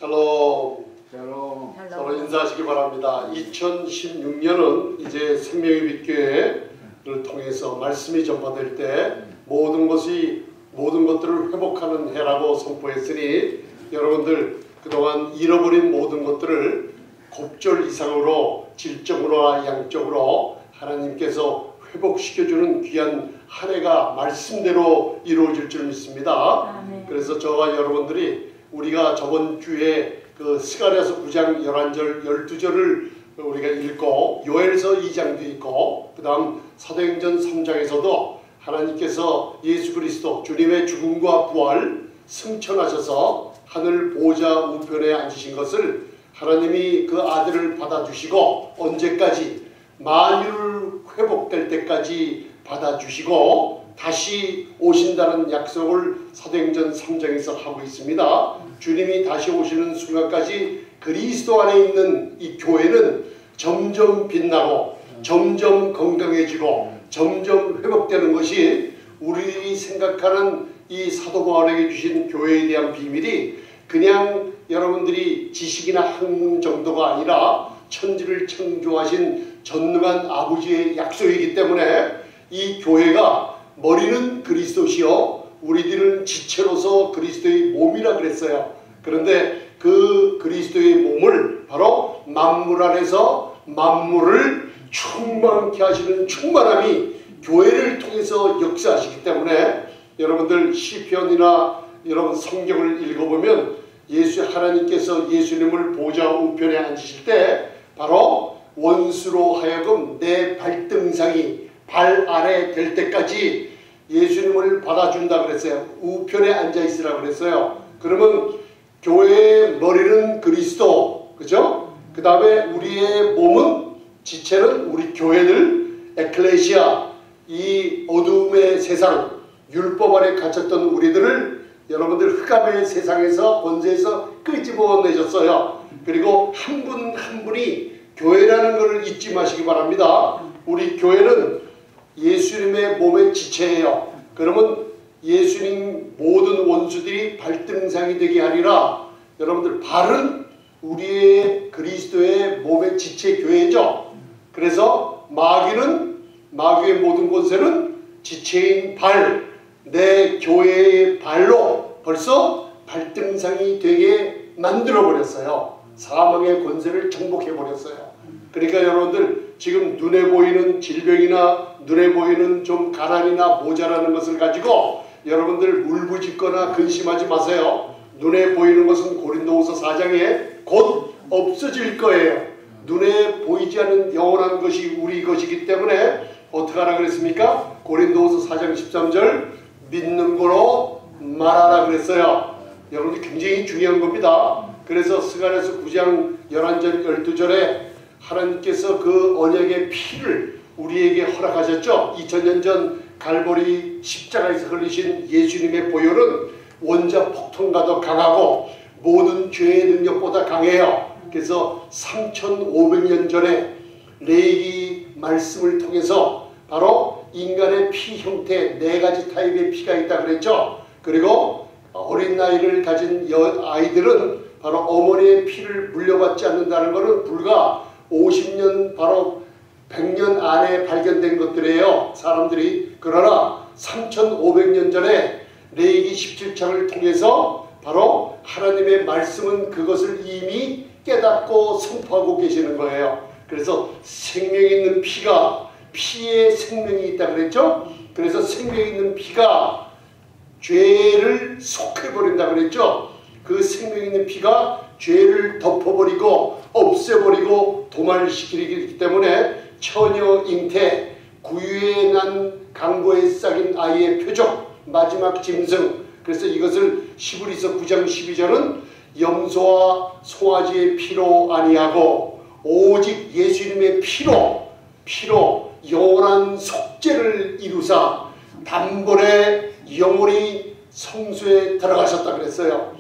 샬롬. 샬롬. 서로 인사하시기 바랍니다. 2016년은 이제 생명의 빛교회를 통해서 말씀이 전파될 때 모든 것들을 회복하는 해라고 선포했으니 여러분들 그동안 잃어버린 모든 것들을 곱절 이상으로 질적으로나 양적으로 하나님께서 회복시켜주는 귀한 한 해가 말씀대로 이루어질 줄 믿습니다. 아멘. 그래서 저와 여러분들이 우리가 저번 주에 그 스가랴서 9장 11절 12절을 우리가 읽고 요엘서 2장도 읽고 그 다음 사도행전 3장에서도 하나님께서 예수 그리스도 주님의 죽음과 부활 승천하셔서 하늘 보좌 우편에 앉으신 것을 하나님이 그 아들을 받아주시고 언제까지 만유를 회복될 때까지 받아주시고 다시 오신다는 약속을 사도행전 3장에서 하고 있습니다. 주님이 다시 오시는 순간까지 그리스도 안에 있는 이 교회는 점점 빛나고 점점 건강해지고 점점 회복되는 것이 우리 생각하는 이 사도 바울에게 주신 교회에 대한 비밀이 그냥 여러분들이 지식이나 학문 정도가 아니라 천지를 창조하신 전능한 아버지의 약속이기 때문에 이 교회가 머리는 그리스도시요 우리들은 지체로서 그리스도의 몸이라 그랬어요. 그런데 그 그리스도의 몸을 바로 만물 안에서 만물을 충만케 하시는 충만함이 교회를 통해서 역사하시기 때문에 여러분들 시편이나 여러분 성경을 읽어보면 하나님께서 예수님을 보좌 우편에 앉으실 때 바로 원수로 하여금 내 발등상이 발 아래 될 때까지 예수님을 받아준다 그랬어요. 우편에 앉아있으라 그랬어요. 그러면 교회의 머리는 그리스도, 그죠? 그 다음에 우리의 몸은, 지체는 우리 교회들, 에클레시아, 이 어두움의 세상, 율법 아래 갇혔던 우리들을 여러분들 흑암의 세상에서 권세에서 끄집어내셨어요. 그리고 한 분 한 분이 교회라는 것을 잊지 마시기 바랍니다. 우리 교회는 예수님의 몸의 지체예요. 그러면 예수님 모든 원수들이 발등상이 되게 하리라. 여러분들 발은 우리의 그리스도의 몸의 지체 교회죠. 그래서 마귀의 모든 권세는 지체인 발, 내 교회의 발로 벌써 발등상이 되게 만들어버렸어요. 사망의 권세를 정복해버렸어요. 그러니까 여러분들 지금 눈에 보이는 질병이나 눈에 보이는 좀 가난이나 모자라는 것을 가지고 여러분들 울부짖거나 근심하지 마세요. 눈에 보이는 것은 고린도후서 4장에 곧 없어질 거예요. 눈에 보이지 않는 영원한 것이 우리 것이기 때문에 어떻게 하라 그랬습니까? 고린도후서 4장 13절 믿는 거로 말하라 그랬어요. 여러분들 굉장히 중요한 겁니다. 그래서 스가랴서 9장 11절 12절에 하나님께서 그 언약의 피를 우리에게 허락하셨죠. 2000년 전 갈보리 십자가에서 흘리신 예수님의 보혈은 원자 폭탄과도 강하고 모든 죄의 능력보다 강해요. 그래서 3500년 전에 레위기 말씀을 통해서 바로 인간의 피 형태 4가지 타입의 피가 있다 그랬죠. 그리고 어린 나이를 가진 아이들은 바로 어머니의 피를 물려받지 않는다는 것은 불과 50년 바로 100년 안에 발견된 것들이에요. 사람들이. 그러나 3500년 전에 레위기 17장을 통해서 바로 하나님의 말씀은 그것을 이미 깨닫고 선포하고 계시는 거예요. 그래서 생명 있는 피가 피에 생명이 있다 그랬죠. 그래서 생명 있는 피가 죄를 속해버린다 그랬죠. 그 생명 있는 피가 죄를 덮어버리고 없애버리고 도말시키기 때문에 처녀 잉태, 구유에 난 강고에 싹인 아이의 표적, 마지막 짐승. 그래서 이것을 히브리서 9장 12절은 염소와 송아지의 피로 아니하고 오직 예수님의 피로 영원한 속죄를 이루사 단번에 영원히 성소에 들어가셨다 그랬어요.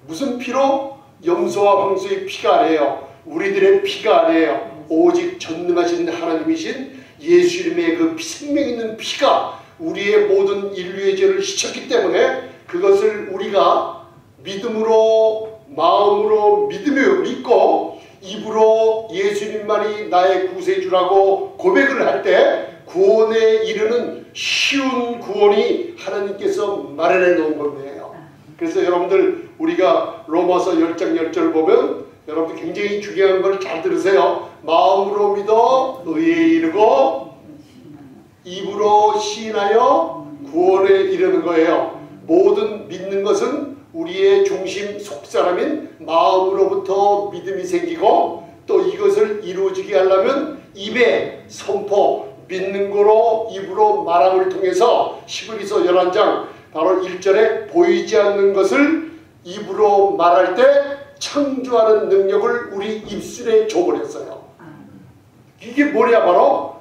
무슨 피로? 염소와 황소의 피가 아니에요. 우리들의 피가 아니에요. 오직 전능하신 하나님이신 예수님의 그 생명 있는 피가 우리의 모든 인류의 죄를 씻었기 때문에 그것을 우리가 믿음으로 마음으로 믿고 입으로 예수님만이 나의 구세주라고 고백을 할 때 구원에 이르는 쉬운 구원이 하나님께서 마련해 놓은 거예요. 그래서 여러분들 우리가 로마서 10장 10절 보면 여러분들 굉장히 중요한 걸 잘 들으세요. 마음으로 믿어 의에 이르고 입으로 시인하여 구원에 이르는 거예요. 모든 믿는 것은 우리의 중심 속사람인 마음으로부터 믿음이 생기고 또 이것을 이루어지게 하려면 입에 선포, 믿는 거로 입으로 말함을 통해서 히브리서 11장 바로 1절에 보이지 않는 것을 입으로 말할 때 창조하는 능력을 우리 입술에 줘버렸어요. 이게 뭐냐? 바로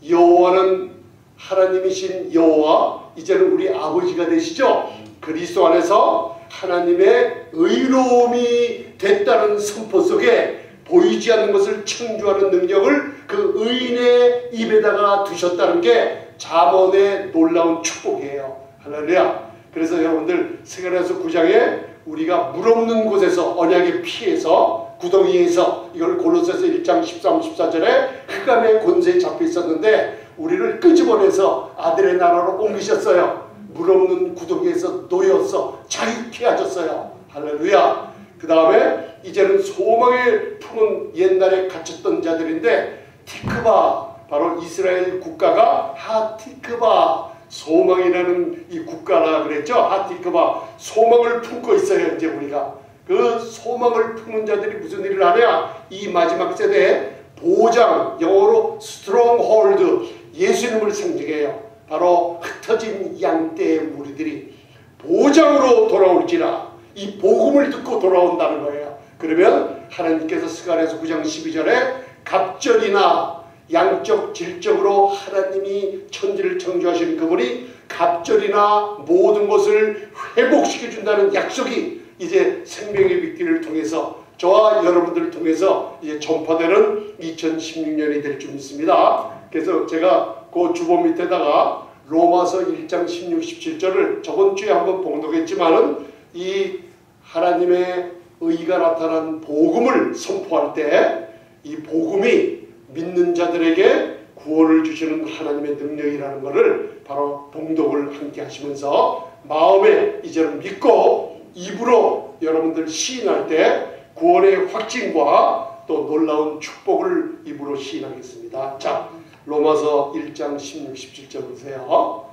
여호와는 하나님이신 여호와, 이제는 우리 아버지가 되시죠. 그리스도 안에서 하나님의 의로움이 됐다는 선포 속에 보이지 않는 것을 창조하는 능력을 그 의인의 입에다가 두셨다는 게 잠언의 놀라운 축복이에요. 할렐루야. 그래서 여러분들 스가랴서 9장에 우리가 물 없는 곳에서 언약의 피해서 구덩이에서 이걸 골로새서 1장 13, 14절에 흑암의 권세에 잡혀 있었는데 우리를 끄집어내서 아들의 나라로 옮기셨어요. 물 없는 구덩이에서 놓여서 자유케 하셨어요. 할렐루야. 그 다음에 이제는 소망을 품은 옛날에 갇혔던 자들인데 티크바, 바로 이스라엘 국가가 하티크바, 소망이라는 이 국가라 그랬죠. 하티크바, 소망을 품고 있어요. 이제 우리가 그 소망을 품은 자들이 무슨 일을 하냐? 이 마지막 세대에 보장, 영어로 stronghold, 예수님을 상징해요. 바로 흩어진 양떼의 무리들이 보장으로 돌아올지라, 이 복음을 듣고 돌아온다는 거예요. 그러면 하나님께서 스가랴서 9장 12절에 갑절이나 양적 질적으로 하나님이 천지를 창조하신 그분이 갑절이나 모든 것을 회복시켜준다는 약속이 이제 생명의 빅기를 통해서 저와 여러분들을 통해서 이제 전파되는 2016년이 될 줄 믿습니다. 그래서 제가 그 주보 밑에다가 로마서 1장 16, 17절을 저번 주에 한번 봉독했지만은 이 하나님의 의가 나타난 복음을 선포할 때 이 복음이 믿는 자들에게 구원을 주시는 하나님의 능력이라는 것을 바로 봉독을 함께 하시면서 마음에 이제는 믿고 입으로 여러분들 시인할 때 구원의 확증과 또 놀라운 축복을 입으로 시인하겠습니다. 자, 로마서 1장 16, 17절 보세요.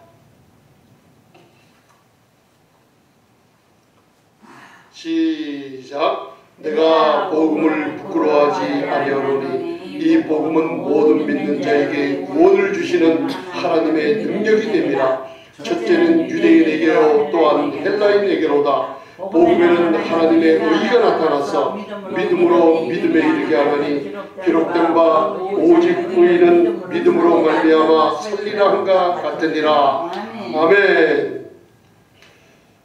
시작. 내가 복음을 부끄러워하지 아니하노니 이 복음은 모든 믿는 자에게 구원을 주시는 하나님의 능력이 됨이라. 첫째는 유대인에게요 또한 헬라인에게로다. 복음에는 하나님의 의가 나타나서 믿음으로 믿음에 이르게 하나니 기록된 바 오직 의인은 믿음으로 말미암아 살리라 한가 같으니라. 아멘.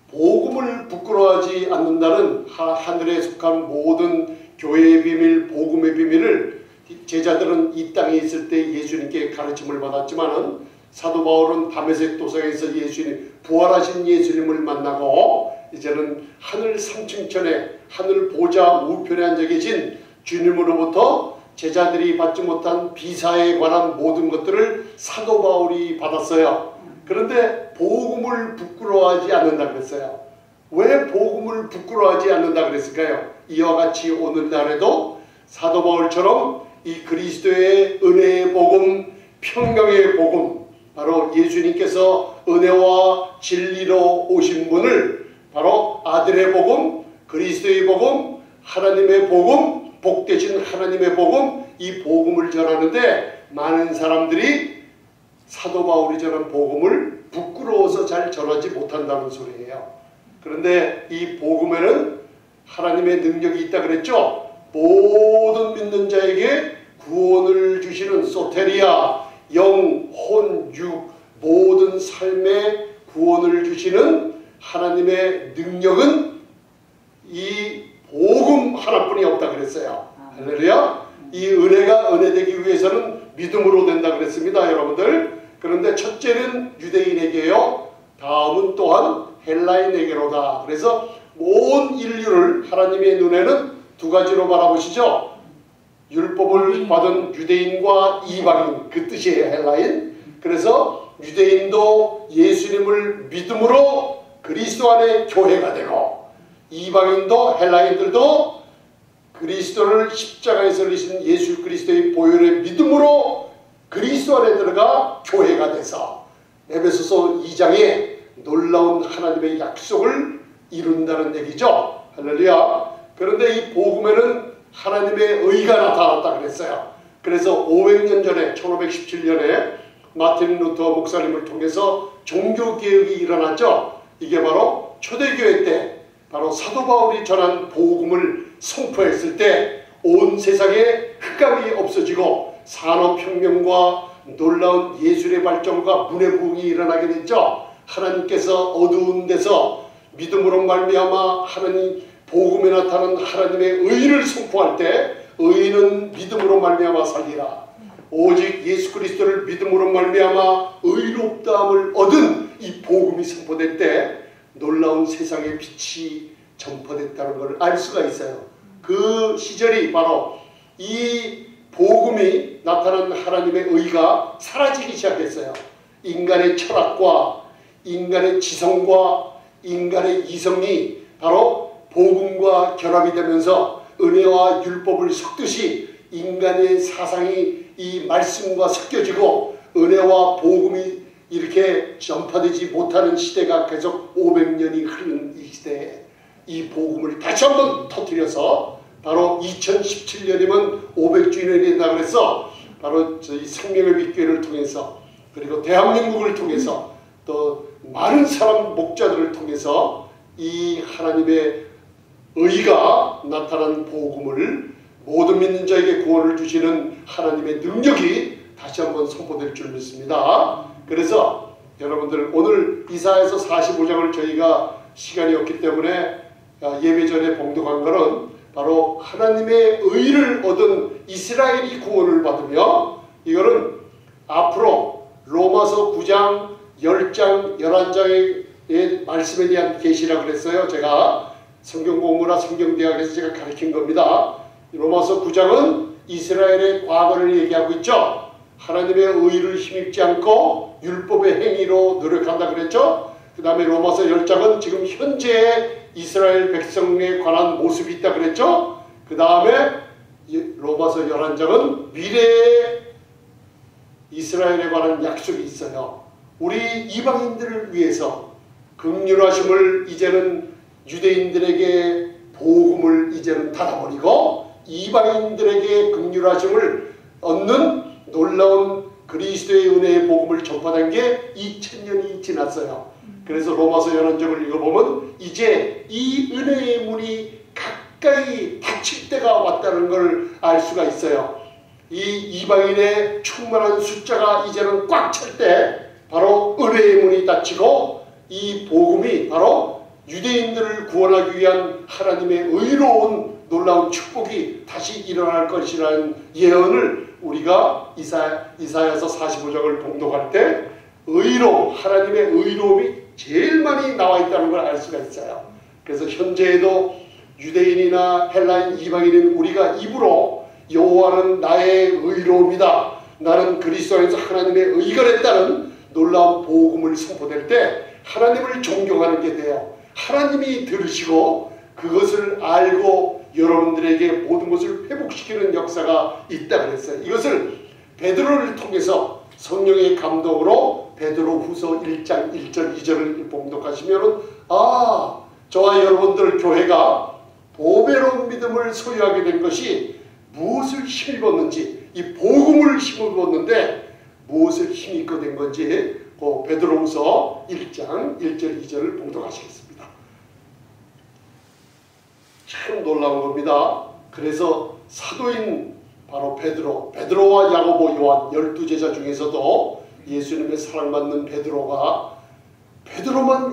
복음을 부끄러워하지 않는다는 하늘에 속한 모든 교회의 비밀, 복음의 비밀을 제자들은 이 땅에 있을 때 예수님께 가르침을 받았지만은 사도 바울은 다메섹 도상에서 예수님, 부활하신 예수님을 만나고 이제는 하늘 3층천에 하늘 보좌 우편에 앉아 계신 주님으로부터 제자들이 받지 못한 비사에 관한 모든 것들을 사도 바울이 받았어요. 그런데 복음을 부끄러워하지 않는다 그랬어요. 왜 복음을 부끄러워하지 않는다 그랬을까요? 이와 같이 오늘날에도 사도 바울처럼 이 그리스도의 은혜의 복음, 평강의 복음, 바로 예수님께서 은혜와 진리로 오신 분을 바로 아들의 복음, 그리스도의 복음, 하나님의 복음, 복되신 하나님의 복음, 이 복음을 전하는데 많은 사람들이 사도 바울이 전한 복음을 부끄러워서 잘 전하지 못한다는 소리예요. 그런데 이 복음에는 하나님의 능력이 있다 그랬죠. 모든 믿는 자에게 구원을 주시는 소테리아, 영, 혼, 육, 모든 삶에 구원을 주시는 하나님의 능력은 이 복음 하나뿐이 없다 그랬어요. 할렐루야. 이 은혜가 은혜되기 위해서는 믿음으로 된다 그랬습니다, 여러분들. 그런데 첫째는 유대인에게요, 다음은 또한 헬라인에게로다. 그래서 온 인류를 하나님의 눈에는 두 가지로 바라보시죠. 율법을 받은 유대인과 이방인, 그 뜻이에요. 헬라인. 그래서 유대인도 예수님을 믿음으로 그리스도 안에 교회가 되고, 이방인도 헬라인들도 그리스도를 십자가에서 흘리신 예수 그리스도의 보혈의 믿음으로 그리스도 안에 들어가 교회가 돼서 에베소서 2장에 놀라운 하나님의 약속을 이룬다는 얘기죠. 할렐루야. 그런데 이 복음에는 하나님의 의가 나타났다 그랬어요. 그래서 500년 전에 1517년에 마틴 루터 목사님을 통해서 종교개혁이 일어났죠. 이게 바로 초대교회 때 바로 사도 바울이 전한 복음을 선포했을 때 온 세상에 흑암이 없어지고 산업혁명과 놀라운 예술의 발전과 문의 부흥이 일어나게 됐죠. 하나님께서 어두운 데서 믿음으로 말미암아 하나님 복음에 나타난 하나님의 의를 선포할 때 의인은 믿음으로 말미암아 살리라. 오직 예수 그리스도를 믿음으로 말미암아 의롭다함을 얻은 이 복음이 선포될 때 놀라운 세상의 빛이 전파됐다는 것을 알 수가 있어요. 그 시절이 바로 이 복음이 나타난 하나님의 의가 사라지기 시작했어요. 인간의 철학과 인간의 지성과 인간의 이성이 바로 복음과 결합이 되면서 은혜와 율법을 섞듯이 인간의 사상이 이 말씀과 섞여지고 은혜와 복음이 이렇게 전파되지 못하는 시대가 계속 500년이 흐른 이 시대에 이 복음을 다시 한번 터뜨려서 바로 2017년이면 500주년이 된다고 해서 바로 저희 생명의 빛교회를 통해서 그리고 대한민국을 통해서 또 많은 사람 목자들을 통해서 이 하나님의 의가 나타난 복음을 모든 믿는 자에게 구원을 주시는 하나님의 능력이 다시 한번 선포될 줄 믿습니다. 그래서 여러분들 오늘 이사야서 45장을 저희가 시간이 없기 때문에 예배 전에 봉독한 것은 바로 하나님의 의를 얻은 이스라엘이 구원을 받으며 이거는 앞으로 로마서 9장, 10장, 11장의 말씀에 대한 계시라고 그랬어요. 제가 성경공부나 성경대학에서 제가 가르친 겁니다. 로마서 9장은 이스라엘의 과거를 얘기하고 있죠. 하나님의 의를 힘입지 않고 율법의 행위로 노력한다 그랬죠. 그 다음에 로마서 10장은 지금 현재의 이스라엘 백성에 관한 모습이 있다 그랬죠. 그 다음에 로마서 11장은 미래의 이스라엘에 관한 약속이 있어요. 우리 이방인들을 위해서 긍휼하심을 이제는 유대인들에게 복음을 이제는 닫아버리고 이방인들에게 긍휼하심을 얻는 놀라운 그리스도의 은혜의 복음을 전파한 게 2000년이 지났어요. 그래서 로마서 11장을 읽어보면 이제 이 은혜의 문이 가까이 닫힐 때가 왔다는 걸 알 수가 있어요. 이 이방인의 충만한 숫자가 이제는 꽉 찰 때 바로 은혜의 문이 닫히고 이 복음이 바로 유대인들을 구원하기 위한 하나님의 의로운 놀라운 축복이 다시 일어날 것이라는 예언을 우리가 이사야서 45장을 봉독할 때 하나님의 의로움이 제일 많이 나와 있다는 걸 알 수가 있어요. 그래서 현재에도 유대인이나 헬라인, 이방인인 우리가 입으로 여호와는 나의 의로움이다. 나는 그리스도 안에서 하나님의 의가 됐다는 놀라운 복음을 선포될 때 하나님을 존경하는 게 돼요. 하나님이 들으시고 그것을 알고 여러분들에게 모든 것을 회복시키는 역사가 있다 그랬어요. 이것을 베드로를 통해서 성령의 감동으로 베드로후서 1장 1절 2절을 봉독하시면은 저와 여러분들 교회가 보배로운 믿음을 소유하게 된 것이 무엇을 힘입었는지 이 복음을 힘입었는데 무엇을 힘입고 된 건지 베드로후서 1장 1절 2절을 봉독하시겠습니다. 참 놀라운 겁니다. 그래서 사도인 바로 베드로와 야고보, 요한 12제자 중에서도 예수님의 사랑받는 베드로만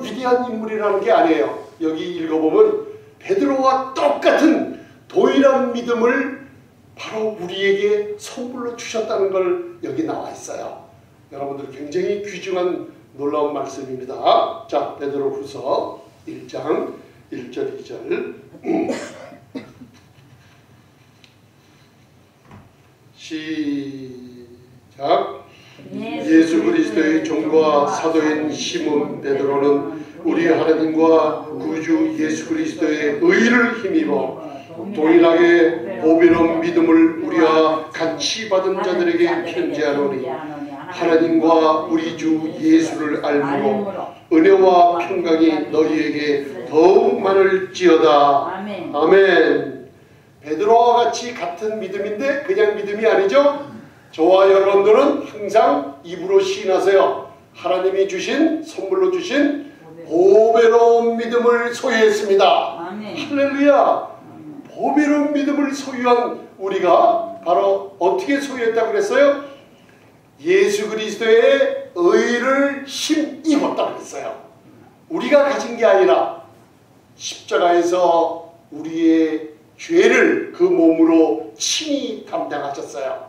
위대한 인물이라는 게 아니에요. 여기 읽어보면 베드로와 똑같은 동일한 믿음을 바로 우리에게 선물로 주셨다는 걸 여기 나와 있어요. 여러분들 굉장히 귀중한 놀라운 말씀입니다. 자, 베드로후서 1장 1절 2절 시작. 예수 그리스도의 종과 사도인 시몬 베드로는 우리 하나님과 구주 예수 그리스도의 의를 힘입어 동일하게 보배로운 믿음을 우리와 같이 받은 자들에게 편지하노니 하나님과 우리 주 예수를 알므로 은혜와 평강이 너희에게 더욱 많을지어다. 아멘. 베드로와 같이 같은 믿음인데 그냥 믿음이 아니죠. 저와 여러분들은 항상 입으로 시인하세요. 하나님이 주신, 선물로 주신 보배로운 믿음을 소유했습니다. 아멘. 할렐루야. 보배로운 믿음을 소유한 우리가 바로 어떻게 소유했다고 그랬어요? 예수 그리스도의 의를 힘입었다고 그랬어요. 우리가 가진 게 아니라 십자가에서 우리의 죄를 그 몸으로 친히 담당하셨어요.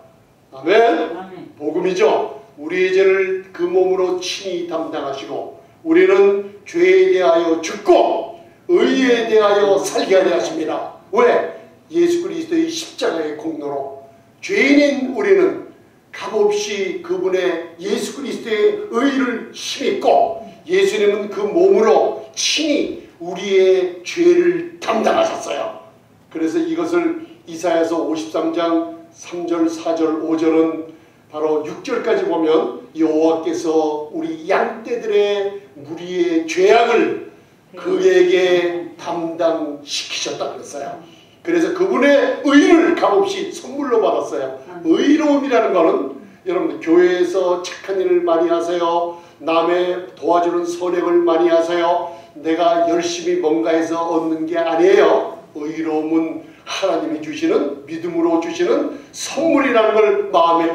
아멘. 아멘. 복음이죠. 우리의 죄를 그 몸으로 친히 담당하시고 우리는 죄에 대하여 죽고 의에 대하여 살게 하려 하십니다. 왜? 예수 그리스도의 십자가의 공로로 죄인인 우리는 값없이 그분의 예수 그리스도의 의를 힘입고 예수님은 그 몸으로 친히 우리의 죄를 담당하셨어요. 그래서 이것을 이사야서 53장 3절, 4절, 5절은 바로 6절까지 보면 여호와께서 우리 양떼들의 무리의 죄악을 그에게 담당시키셨다 그랬어요. 그래서 그분의 의를 값없이 선물로 받았어요. 의로움이라는 것은 여러분들 교회에서 착한 일을 많이 하세요. 남의 도와주는 선행을 많이 하세요. 내가 열심히 뭔가 해서 얻는 게 아니에요. 의로움은 하나님이 주시는, 믿음으로 주시는 선물이라는 걸 마음에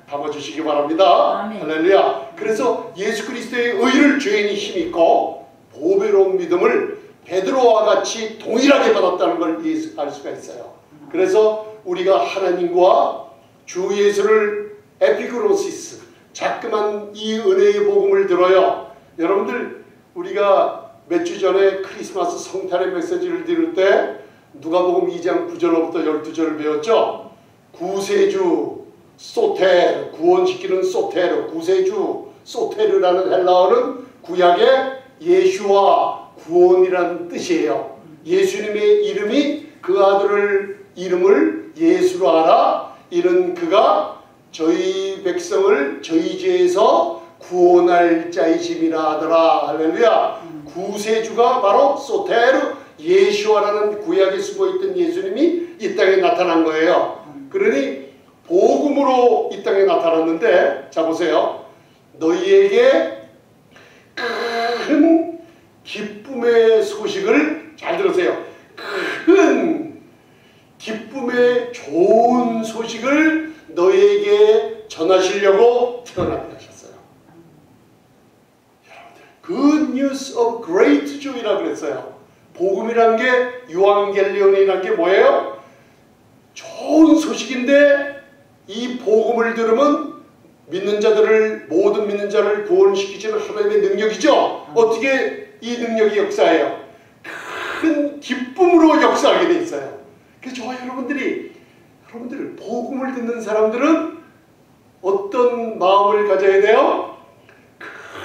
담아주시기 바랍니다. 아멘. 할렐루야. 그래서 예수 그리스도의 의를 죄인이 힘입고 보배로운 믿음을 베드로와 같이 동일하게 받았다는 걸 알 수가 있어요. 그래서 우리가 하나님과 주 예수를 에피그로시스, 자꾸만 이 은혜의 복음을 들어요. 여러분들 우리가 몇 주 전에 크리스마스 성탄의 메시지를 들을 때 누가복음 2장 9절로부터 12절을 배웠죠. 구세주 소테르, 구원시키는 소테르, 구세주 소테르라는 헬라어는 구약의 예수와 구원이라는 뜻이에요. 예수님의 이름이 그 아들을 이름을 예수로 하라. 이는 그가 저희 백성을 저희 죄에서 구원할 자이심이라 하더라. 할렐루야. 구세주가 바로 소테르 예수와라는 구약에 숨어있던 예수님이 이 땅에 나타난 거예요. 그러니 복음으로 이 땅에 나타났는데, 자 보세요. 너희에게 큰 기쁨의 소식을, 잘 들으세요. 큰 기쁨의 좋은 소식을 너희에게 전하시려고 태어나게 하셨어요. Good news of great joy라고 그랬어요. 복음이란 게, 유앙겔리온이란 게 뭐예요? 좋은 소식인데 이 복음을 들으면 믿는 자들을, 모든 믿는 자를 구원시키시는 하나님의 능력이죠. 어떻게 이 능력이 역사해요? 큰 기쁨으로 역사하게 돼 있어요. 그래서 저와 여러분들 복음을 듣는 사람들은 어떤 마음을 가져야 돼요?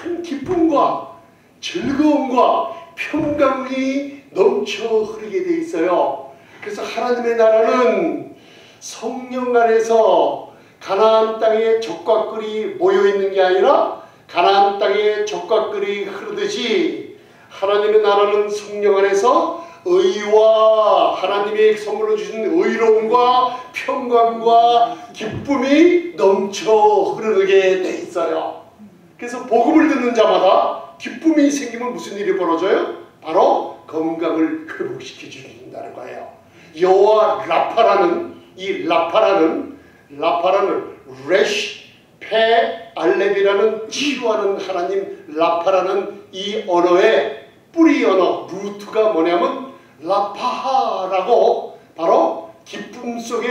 큰 기쁨과 즐거움과 평강이 넘쳐 흐르게 돼 있어요. 그래서 하나님의 나라는 성령 안에서 가나안 땅에 젖과 꿀이 모여 있는 게 아니라 가나안 땅에 젖과 꿀이 흐르듯이 하나님의 나라는 성령 안에서 의와 하나님의 선물로 주신 의로움과 평강과 기쁨이 넘쳐 흐르게 돼 있어요. 그래서 복음을 듣는 자마다 기쁨이 생기면 무슨 일이 벌어져요? 바로 건강을 회복시켜 준다는 거예요. 여호와 라파라는 이 라파라는 레시 페 알렙이라는 치유하는 하나님, 라파라는 이 언어의 뿌리 언어, 루트가 뭐냐면 라파하라고, 바로 기쁨 속에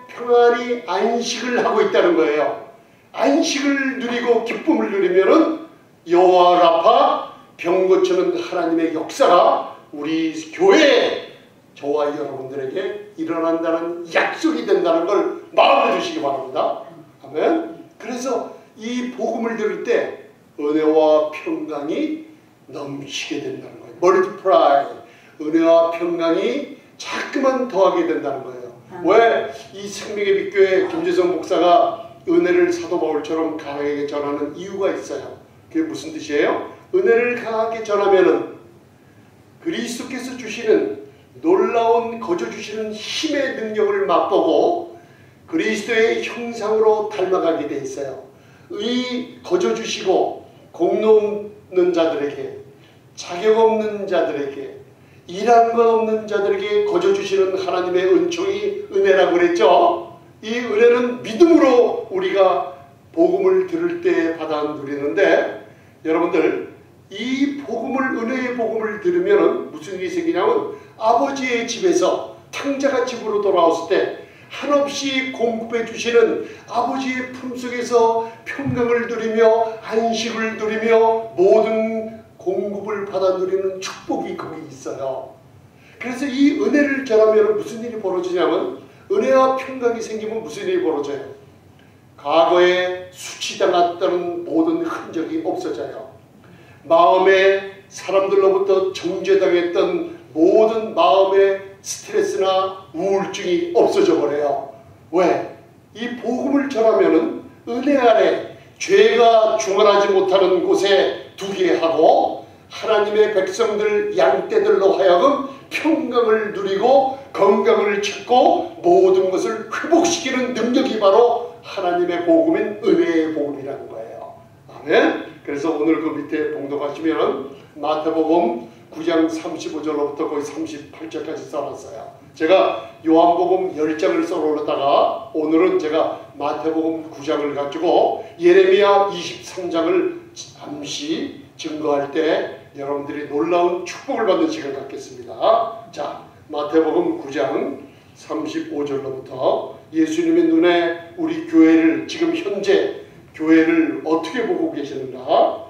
평안히 안식을 하고 있다는 거예요. 안식을 누리고 기쁨을 누리면은 여호와 라파, 병 고치는 하나님의 역사가 우리 교회에 저와 여러분들에게 일어난다는 약속이 된다는 걸 마음에 두시기 바랍니다. 아멘. 그래서 이 복음을 들을 때 은혜와 평강이 넘치게 된다는 거예요. 멀티플라이. 은혜와 평강이 자꾸만 더하게 된다는 거예요. 왜 이 생명의 빛교회 김재성 목사가 은혜를 사도 바울처럼 강하게 전하는 이유가 있어요. 그게 무슨 뜻이에요? 은혜를 강하게 전하면은 그리스도께서 주시는 놀라운 거저 주시는 힘의 능력을 맛보고 그리스도의 형상으로 닮아가게 돼 있어요. 의 거저 주시고 공로 없는 자들에게, 자격 없는 자들에게, 일한 것 없는 자들에게 거저 주시는 하나님의 은총이 은혜라고 그랬죠. 이 은혜는 믿음으로 우리가 복음을 들을 때 받아 누리는데, 여러분들 이 복음을, 은혜의 복음을 들으면 무슨 일이 생기냐면 아버지의 집에서 탕자가 집으로 돌아왔을 때 한없이 공급해 주시는 아버지의 품속에서 평강을 누리며 안식을 누리며 모든 공급을 받아 누리는 축복이 거기 있어요. 그래서 이 은혜를 전하면 무슨 일이 벌어지냐면, 은혜와 평강이 생기면 무슨 일이 벌어져요? 과거에 수치당했던 모든 흔적이 없어져요. 마음에 사람들로부터 정죄당했던 모든 마음의 스트레스나 우울증이 없어져 버려요. 왜? 이 복음을 전하면은 은혜 아래 죄가 중환하지 못하는 곳에 두게 하고 하나님의 백성들 양떼들로 하여금 평강을 누리고 건강을 찾고 모든 것을 회복시키는 능력이 바로 하나님의 복음인 은혜의 복음이라는 거예요. 아멘. 그래서 오늘 그 밑에 봉독하시면 마태복음 9장 35절로부터 거의 38절까지 써놨어요. 제가 요한복음 10장을 써놓다가 오늘은 제가 마태복음 9장을 가지고 예레미야 23장을 잠시 증거할 때 여러분들이 놀라운 축복을 받는 시간 갖겠습니다. 자, 마태복음 9장 35절로부터 예수님의 눈에 우리 교회를, 지금 현재 교회를 어떻게 보고 계시는가?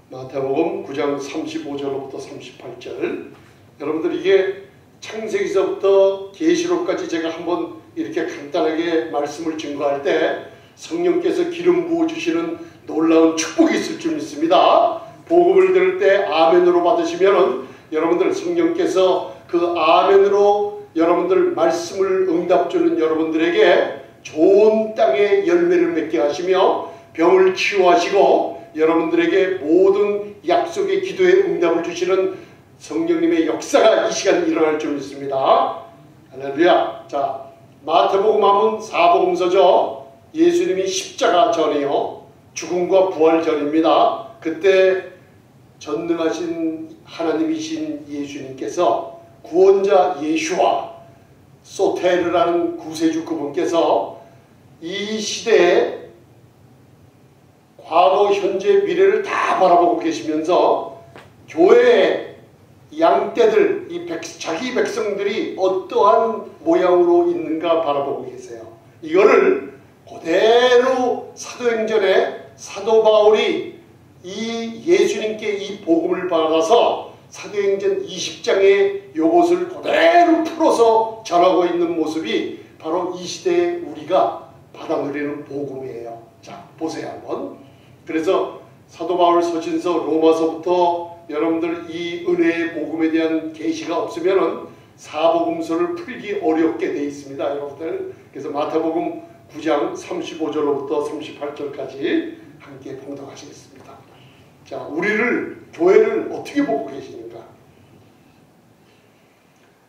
마태복음 9장 35절로부터 38절. 여러분들 이게 창세기서부터 계시록까지 제가 한번 이렇게 간단하게 말씀을 증거할 때 성령께서 기름 부어주시는 놀라운 축복이 있을 줄 믿습니다. 복음을 들을 때 아멘으로 받으시면은 여러분들 성령께서 그 아멘으로 여러분들 말씀을 응답 주는 여러분들에게 좋은 땅의 열매를 맺게 하시며 병을 치유하시고 여러분들에게 모든 약속의 기도에 응답을 주시는 성령님의 역사가 이 시간 일어날 줄 믿습니다. 할렐루야. 자, 마태복음 하면 사복음서죠. 예수님이 십자가 전이요, 죽음과 부활 전입니다. 그때 전능하신 하나님이신 예수님께서 구원자 예수와 소테르라는 구세주 그분께서 이 시대에 과거, 현재, 미래를 다 바라보고 계시면서 교회의 양떼들, 자기 백성들이 어떠한 모양으로 있는가 바라보고 계세요. 이거를 그대로 사도행전에 사도 바울이 이 예수님께 이 복음을 받아서 사도행전 20장에 이것을 그대로 풀어서 전하고 있는 모습이 바로 이 시대에 우리가 받아 누리는 복음이에요. 자, 보세요 한번. 그래서 사도 바울 서신서 로마서부터 여러분들 이 은혜의 복음에 대한 계시가 없으면은 사복음서를 풀기 어렵게 돼 있습니다, 여러분들. 그래서 마태복음 9장 35절로부터 38절까지 함께 봉독하시겠습니다. 자, 우리를, 교회를 어떻게 보고 계십니까?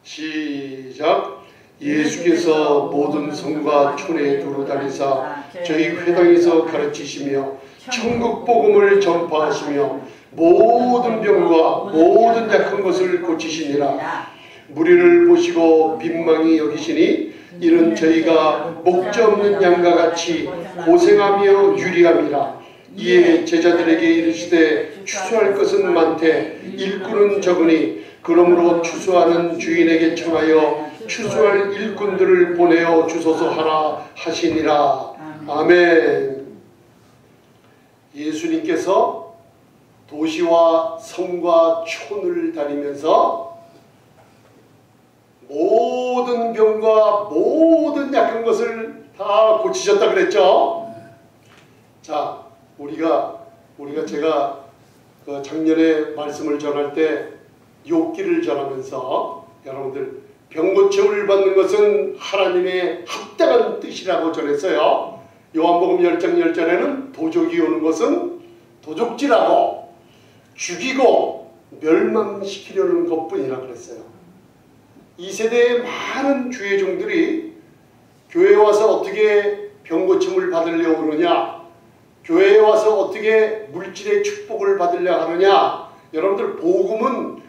시작. 예수께서 모든 성과 촌에 두루 다니사 저희 회당에서 가르치시며 천국 복음을 전파하시며 모든 병과 모든 약한 것을 고치시니라. 무리를 보시고 민망히 여기시니 이는 저희가 목자 없는 양과 같이 고생하며 유리함이라. 이에 제자들에게 이르시되 추수할 것은 많되 일꾼은 적으니 그러므로 추수하는 주인에게 청하여 추수할 일꾼들을 보내어 주소서 하라 하시니라. 아멘. 예수님께서 도시와 성과 촌을 다니면서 모든 병과 모든 약한 것을 다 고치셨다 그랬죠. 자, 제가 그 작년에 말씀을 전할 때 욥기를 전하면서 여러분들 병고침을 받는 것은 하나님의 합당한 뜻이라고 전했어요. 요한복음 10장 10절에는 도적이 오는 것은 도적질하고 죽이고 멸망시키려는 것뿐이라 그랬어요. 이 세대의 많은 주의 종들이 교회에 와서 어떻게 병고침을 받으려고 그러냐, 교회에 와서 어떻게 물질의 축복을 받으려 하느냐. 여러분들 복음은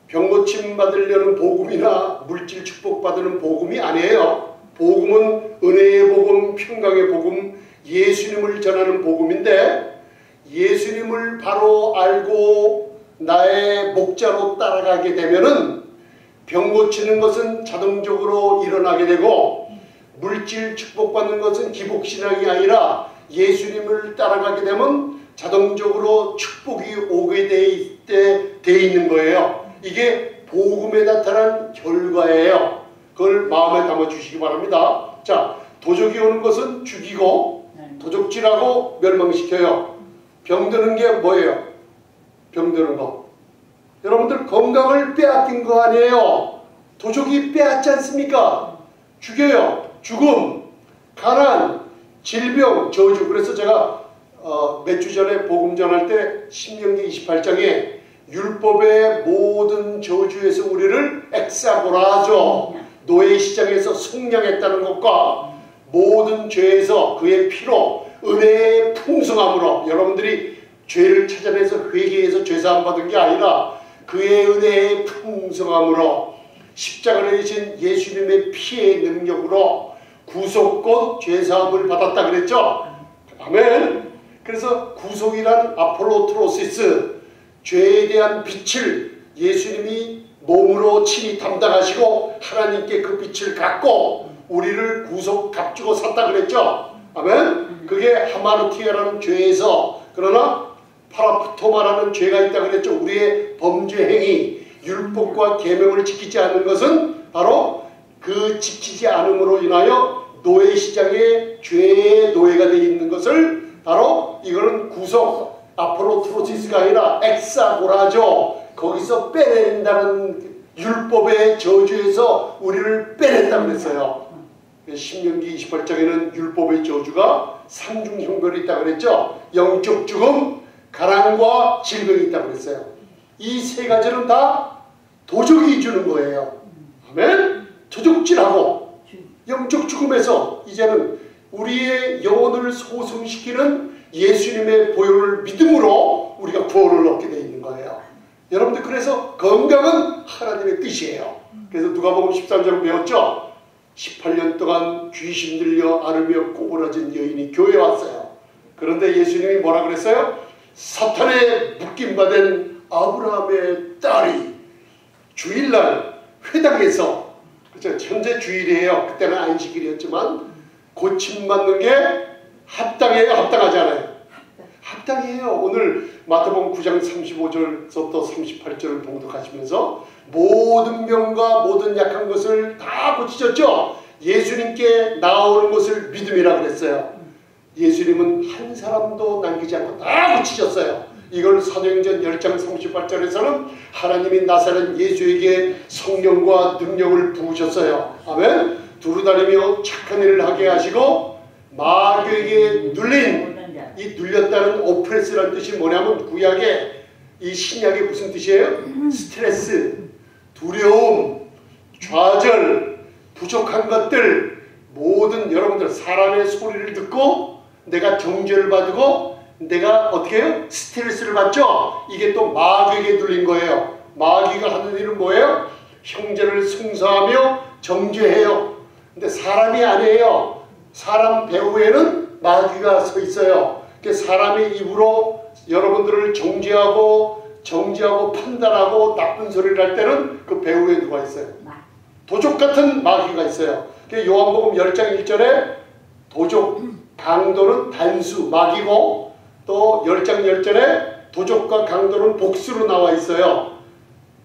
병고침 받으려는 복음이나 물질 축복 받으는 복음이 아니에요. 복음은 은혜의 복음, 평강의 복음, 예수님을 전하는 복음인데, 예수님을 바로 알고 나의 목자로 따라가게 되면은 병 고치는 것은 자동적으로 일어나게 되고, 물질 축복받는 것은 기복신앙이 아니라 예수님을 따라가게 되면 자동적으로 축복이 오게 돼 있는 거예요. 이게 복음에 나타난 결과예요. 그걸 마음에 담아주시기 바랍니다. 자, 도적이 오는 것은 죽이고 도적질하고 멸망시켜요. 병드는 게 뭐예요? 병드는 거. 여러분들 건강을 빼앗긴 거 아니에요? 도적이 빼앗지 않습니까? 죽여요. 죽음, 가난, 질병, 저주. 그래서 제가 몇 주 전에 복음 전할 때 신명기 28장에 율법의 모든 저주에서 우리를 엑사고라 하죠. 노예 시장에서 속량했다는 것과 모든 죄에서 그의 피로 은혜의 풍성함으로, 여러분들이 죄를 찾아내서 회개해서 죄사함 받은 게 아니라 그의 은혜의 풍성함으로 십자가를 지신 예수님의 피의 능력으로 구속 곧 죄사함을 받았다 그랬죠. 아멘. 그래서 구속이란 아폴로트로시스, 죄에 대한 빛을 예수님이 몸으로 친히 담당하시고 하나님께 그 빛을 갖고 우리를 구속 값주고 샀다 그랬죠. 아멘. 그게 하마르티아라는 죄에서, 그러나 파라프토마라는 죄가 있다 그랬죠. 우리의 범죄 행위, 율법과 계명을 지키지 않는 것은 바로 그 지키지 않음으로 인하여 노예 시장에 죄의 노예가 되어 있는 것을, 바로 이거는 구속, 아폴로트로시스가 아니라 엑사고라죠. 거기서 빼낸다는 율법의 저주에서 우리를 빼냈다 그랬어요. 신명기 28장에는 율법의 저주가 삼중 형벌이 있다 그랬죠. 영적 죽음, 가난과 질병이 있다 그랬어요. 이 세 가지는 다 도적이 주는 거예요. 아멘. 도적질하고 영적 죽음에서 이제는 우리의 영혼을 소성시키는 예수님의 보혈을 믿음으로 우리가 구원을 얻게 되어 있는 거예요. 여러분들, 그래서 건강은 하나님의 뜻이에요. 그래서 누가복음 13장 배웠죠. 18년 동안 귀신 들려 앓으며 꼬부라진 여인이 교회에 왔어요. 그런데 예수님이 뭐라 그랬어요? 사탄에 묶임받은 아브라함의 딸이 주일날 회당에서, 그렇죠? 현재 주일이에요. 그때는 안식일이었지만 고침받는 게 합당해요? 합당하지 않아요? 합당이에요. 오늘 마태복음 9장 35절부터 38절을 봉독하시면서 모든 병과 모든 약한 것을 다 고치셨죠. 예수님께 나오는 것을 믿음이라 그랬어요. 예수님은 한 사람도 남기지 않고 다 고치셨어요. 이걸 사도행전 10장 38절에서는 하나님이 나사렛 예수에게 성령과 능력을 부으셨어요. 아멘. 두루다니며 착한 일을 하게 하시고 마귀에게 눌린, 이 눌렸다는 오프레스라는 뜻이 뭐냐면 구약의, 이 신약의 무슨 뜻이에요? 스트레스, 두려움, 좌절, 부족한 것들, 모든 여러분들 사람의 소리를 듣고 내가 정죄를 받고 내가 어떻게 해요? 스트레스를 받죠? 이게 또 마귀에게 눌린 거예요. 마귀가 하는 일은 뭐예요? 형제를 승사하며 정죄해요. 근데 사람이 아니에요. 사람 배후에는 마귀가 서 있어요. 사람의 입으로 여러분들을 정죄하고 판단하고 나쁜 소리를 할 때는 그 배후에 누가 있어요? 도적 같은 마귀가 있어요. 요한복음 10장 1절에 도적, 강도는 단수, 마귀고, 또 10장 10절에 도적과 강도는 복수로 나와 있어요.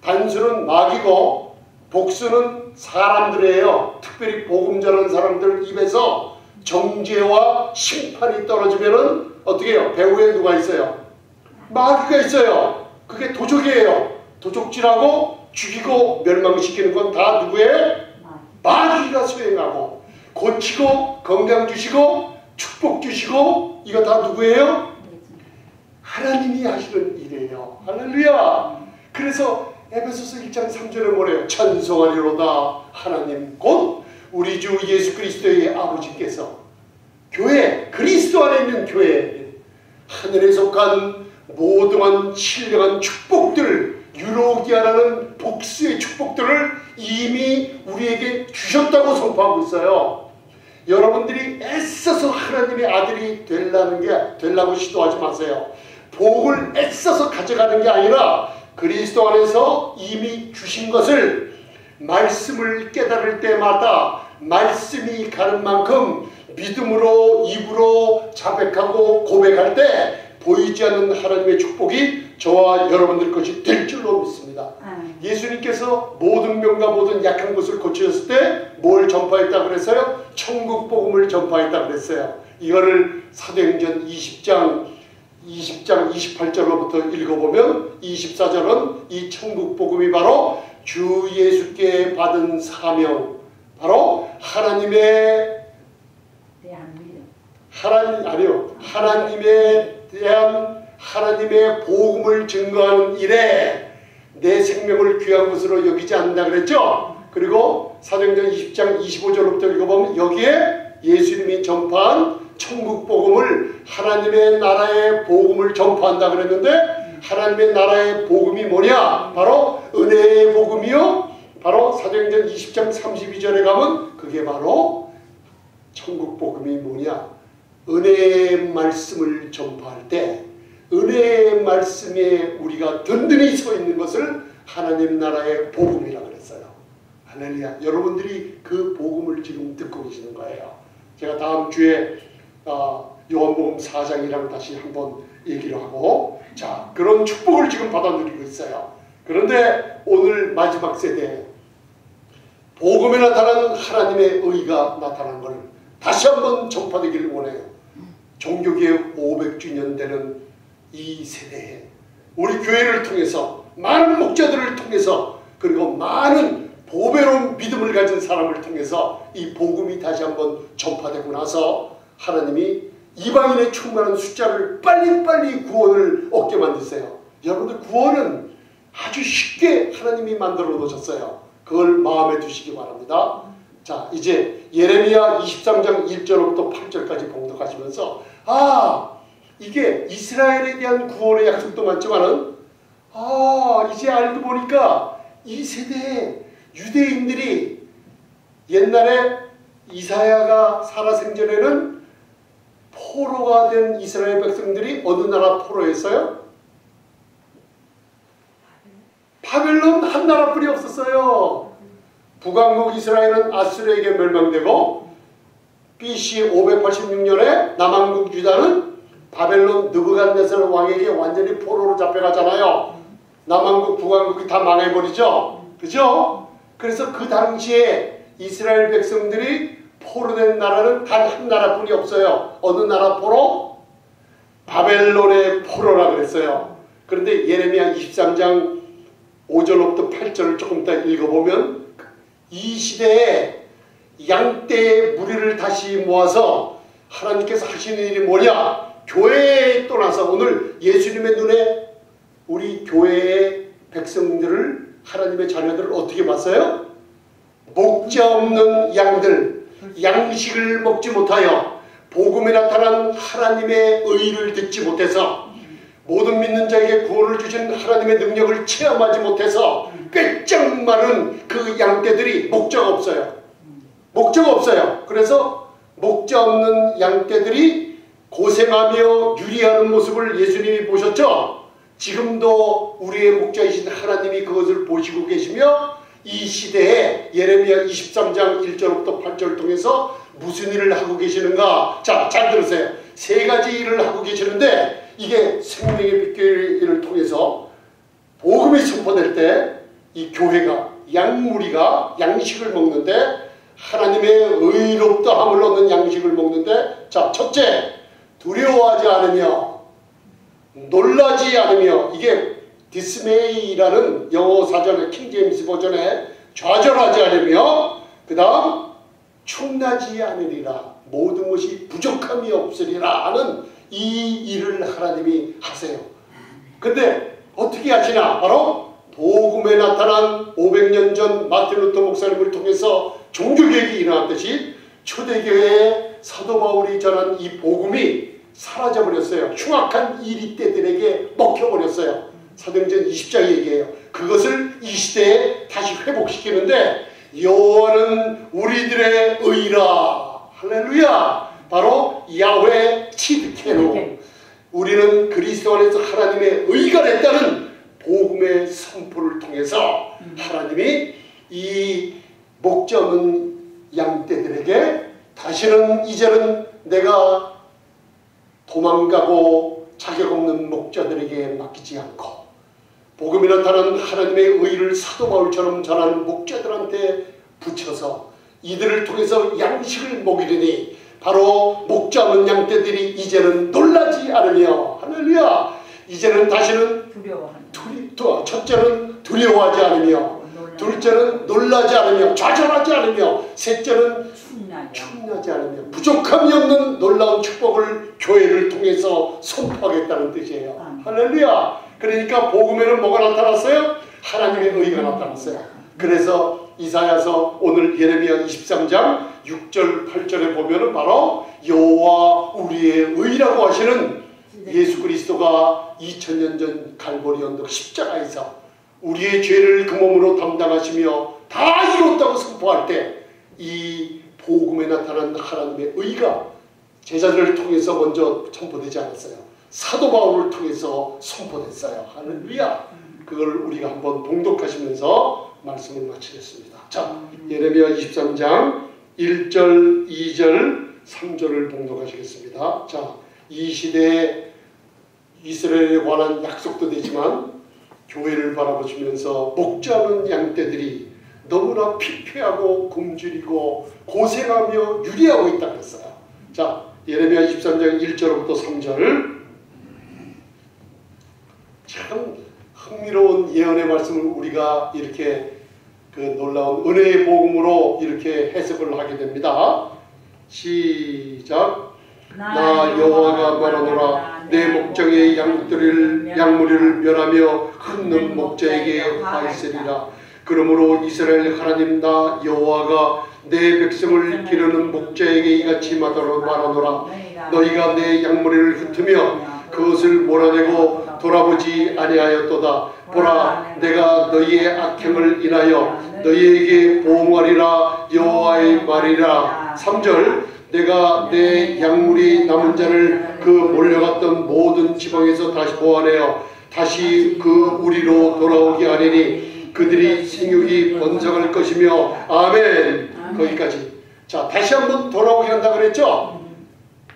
단수는 마귀고 복수는 사람들이에요. 특별히 복음 전하는 사람들 입에서 정죄와 심판이 떨어지면은 어떻게 해요? 배후에 누가 있어요? 마귀가 있어요. 그게 도적이에요. 도적질하고 죽이고 멸망시키는 건 다 누구예요? 마귀가 수행하고 고치고 건강 주시고 축복 주시고 이거 다 누구예요? 하나님이 하시는 일이에요. 할렐루야. 그래서 에베소서 1장 3절에 뭐래요? 찬송하리로다 하나님 곧 우리 주 예수 그리스도의 아버지께서 교회, 그리스도 안에 있는 교회, 하늘에 속한 모든 신령한 축복들, 유로기아라는 복수의 축복들을 이미 우리에게 주셨다고 선포하고 있어요. 여러분들이 애써서 하나님의 아들이 되려고 시도하지 마세요. 복을 애써서 가져가는 게 아니라 그리스도 안에서 이미 주신 것을 말씀을 깨달을 때마다 말씀이 가는 만큼 믿음으로 입으로 자백하고 고백할 때 보이지 않는 하나님의 축복이 저와 여러분들 것이 될 줄로 믿습니다. 예수님께서 모든 병과 모든 약한 것을 고치셨을 때 뭘 전파했다 그랬어요? 천국 복음을 전파했다 그랬어요. 이거를 사도행전 20장 28절로부터 읽어보면 24절은 이 천국 복음이 바로 주 예수께 받은 사명, 바로 하나님에 대한 하나님의 복음을 증거하는 일에 내 생명을 귀한 것으로 여기지 않는다 그랬죠. 그리고 사도행전 20장 25절부터 읽어보면 여기에 예수님이 전파한 천국 복음을 하나님의 나라의 복음을 전파한다 그랬는데 하나님의 나라의 복음이 뭐냐? 바로 은혜의 복음이요. 바로 사도행전 20장 32절에 가면 그게 바로 천국 복음이 뭐냐? 은혜의 말씀을 전파할 때 은혜의 말씀에 우리가 든든히 서 있는 것을 하나님 나라의 복음이라고 그랬어요. 할렐루야. 여러분들이 그 복음을 지금 듣고 계시는 거예요. 제가 다음 주에 요한복음 4장이랑 다시 한번 얘기를 하고, 자, 그런 축복을 지금 받아 누리고 있어요. 그런데 오늘 마지막 세대에 복음에 나타나는 하나님의 의가 나타난 걸 다시 한번 전파되기를 원해요. 종교개혁 500주년 되는 이 세대에 우리 교회를 통해서 많은 목자들을 통해서 그리고 많은 보배로운 믿음을 가진 사람을 통해서 이 복음이 다시 한번 전파되고 나서 하나님이 이방인의 충만한 숫자를 빨리빨리 구원을 얻게 만드세요. 여러분들 구원은 아주 쉽게 하나님이 만들어 놓으셨어요. 그걸 마음에 두시기 바랍니다. 자, 이제 예레미야 23장 1절부터 8절까지 봉독하시면서 이게 이스라엘에 대한 구원의 약속도 많지만은 이제 알고 보니까 이 세대에 유대인들이 옛날에 이사야가 살아생전에는 포로가 된 이스라엘 백성들이 어느 나라 포로였어요? 바벨론 한 나라뿐이 없었어요. 북왕국 이스라엘은 아수르에게 멸망되고 BC 586년에 남왕국 유다는 바벨론 느부갓네살 왕에게 완전히 포로로 잡혀가잖아요. 남왕국 북왕국이 다 망해버리죠. 그죠? 그래서 그 당시에 이스라엘 백성들이 포로된 나라는 단 한 나라뿐이 없어요. 어느 나라 포로? 바벨론의 포로라 그랬어요. 그런데 예레미야 23장 5절부터 8절을 조금 이따 읽어보면 이 시대에 양떼의 무리를 다시 모아서 하나님께서 하시는 일이 뭐냐? 교회에 떠나서 오늘 예수님의 눈에 우리 교회의 백성들을 하나님의 자녀들을 어떻게 봤어요? 목자 없는 양들, 양식을 먹지 못하여 복음에 나타난 하나님의 의를 듣지 못해서 모든 믿는 자에게 구원을 주신 하나님의 능력을 체험하지 못해서 꾀쩍 마른 그 양떼들이 목자가 없어요. 목자가 없어요. 그래서 목자 없는 양떼들이 고생하며 유리하는 모습을 예수님이 보셨죠? 지금도 우리의 목자이신 하나님이 그것을 보시고 계시며 이 시대에 예레미야 23장 1절부터 8절을 통해서 무슨 일을 하고 계시는가? 자, 잘 들으세요. 세 가지 일을 하고 계시는데 이게 생명의 빛교회를 통해서 복음이 선포될 때 이 교회가 양무리가 양식을 먹는데 하나님의 의롭다함을 얻는 양식을 먹는데 자 첫째 두려워하지 않으며 놀라지 않으며 이게 dismay라는 영어 사전의 킹제임스 버전에 좌절하지 않으며 그 다음 충나지 않으리라 모든 것이 부족함이 없으리라 하는 이 일을 하나님이 하세요. 근데 어떻게 하시나 바로 복음에 나타난 500년 전 마틴 루터 목사님을 통해서 종교개혁이 일어났듯이 초대교회의 사도 바울이 전한 이 복음이 사라져버렸어요. 흉악한 이리떼들에게 먹혀버렸어요. 사도행전 20장 얘기예요. 그것을 이 시대에 다시 회복시키는데 여호와는 우리들의 의라 할렐루야 바로 야훼 tidkenu 우리는 그리스도 안에서 하나님의 의가 됐다는 복음의 선포를 통해서 하나님이 이 목자 없는 양떼들에게 다시는 이제는 내가 도망가고 자격 없는 목자들에게 맡기지 않고 복음이 나타난 하나님의 의를 사도 바울처럼 전하는 목자들한테 붙여서 이들을 통해서 양식을 먹이려니 바로 목자 없는 양떼들이 이제는 놀라지 않으며 할렐루야 이제는 다시는 첫째는 두려워하지 않으며 둘째는 놀라지 않으며 좌절하지 않으며 셋째는 충나지 않으며 부족함이 없는 놀라운 축복을 교회를 통해서 선포하겠다는 뜻이에요. 할렐루야. 그러니까 복음에는 뭐가 나타났어요? 하나님의 의가 나타났어요. 그래서 이사야서 오늘 예레미야 23장 6절 8절에 보면은 바로 여호와 우리의 의라고 하시는 예수 그리스도가 2000년 전 갈보리 언덕 십자가에서 우리의 죄를 그 몸으로 담당하시며 다 이뤘다고 선포할 때 이 복음에 나타난 하나님의 의가 제자들을 통해서 먼저 선포되지 않았어요. 사도 바울을 통해서 선포됐어요. 할렐루야. 그걸 우리가 한번 봉독하시면서 말씀을 마치겠습니다. 자, 예레미야 23장 1절, 2절, 3절을 봉독하시겠습니다. 자, 이 시대에 이스라엘에 관한 약속도 되지만 교회를 바라보시면서 목자 없는 양떼들이 너무나 피폐하고 굶주리고 고생하며 유리하고 있다고 했어요. 자, 예레미야 23장 1절부터 3절 참 흥미로운 예언의 말씀을 우리가 이렇게 그 놀라운 은혜의 복음으로 이렇게 해석을 하게 됩니다. 시작. 나 여호와가 말하노라 내 목장의 양무리를 멸하며 흩는 목자에게 화있으리라. 그러므로 이스라엘 하나님 나 여호와가 내 백성을 기르는 목자에게 이같이 말하노라. 너희가 내 양무리를 흩으며 그것을 몰아내고 돌아보지 아니하였도다. 보라 내가 너희의 악행을 인하여 너희에게 보응하리라 여호와의 말이라. 3절 내가 내 양무리 남은 자를 그 몰려갔던 모든 지방에서 다시 보아내어 다시 그 우리로 돌아오게 하리니 그들이 생육이 번성할 것이며 아멘. 거기까지. 자, 다시 한번 돌아오게 한다 그랬죠?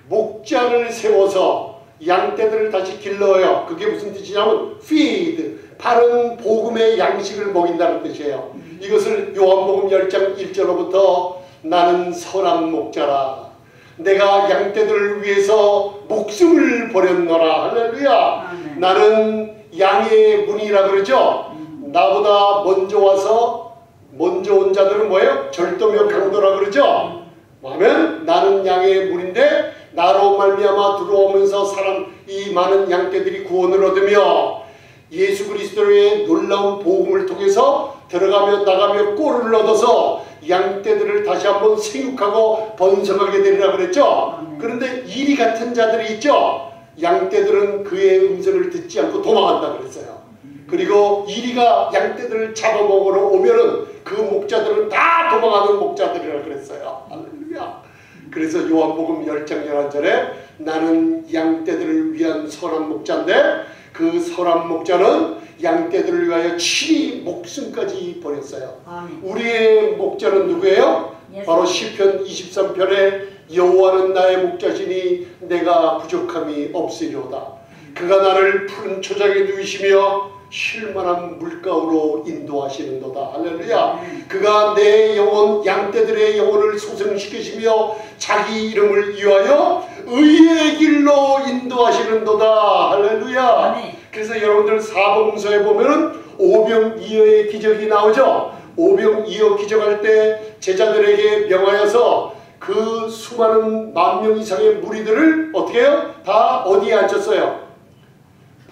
목자를 세워서 양떼들을 다시 길러요. 그게 무슨 뜻이냐면 feed, 바른 복음의 양식을 먹인다는 뜻이에요. 이것을 요한복음 10장 1절로부터 나는 선한 목자라 내가 양떼들을 위해서 목숨을 버렸노라. 할렐루야. 나는 양의 문이라 그러죠. 나보다 먼저 와서 먼저 온 자들은 뭐예요? 절도며 강도라 그러죠. 하면 나는 양의 문인데 나로 말미암아 들어오면서 이 많은 양떼들이 구원을 얻으며 예수 그리스도의 놀라운 복음을 통해서 들어가며 나가며 꼴을 얻어서 양떼들을 다시 한번 생육하고 번성하게 되리라 그랬죠. 그런데 이리 같은 자들이 있죠. 양떼들은 그의 음성을 듣지 않고 도망한다 그랬어요. 그리고 이리가 양떼들을 잡아먹으러 오면은 그 목자들은 다 도망하는 목자들이라 그랬어요. 할렐루야. 그래서 요한복음 10장 11절에 나는 양떼들을 위한 선한 목자인데 그 선한 목자는 양떼들을 위하여 친히 목숨까지 버렸어요. 우리의 목자는 누구예요? 바로 시편 23편에 여호와는 나의 목자시니 내가 부족함이 없으리로다. 그가 나를 푸른 초장에 누이시며 쉴만한 물가로 인도하시는도다. 할렐루야. 그가 내 영혼 양떼들의 영혼을 소생시키시며 자기 이름을 위하여 의의 길로 인도하시는도다. 할렐루야. 그래서 여러분들 사복음서에 보면은 오병이어의 기적이 나오죠. 오병이어 기적할 때 제자들에게 명하여서 그 수많은 10,000명 이상의 무리들을 어떻게 해요? 다 어디에 앉혔어요?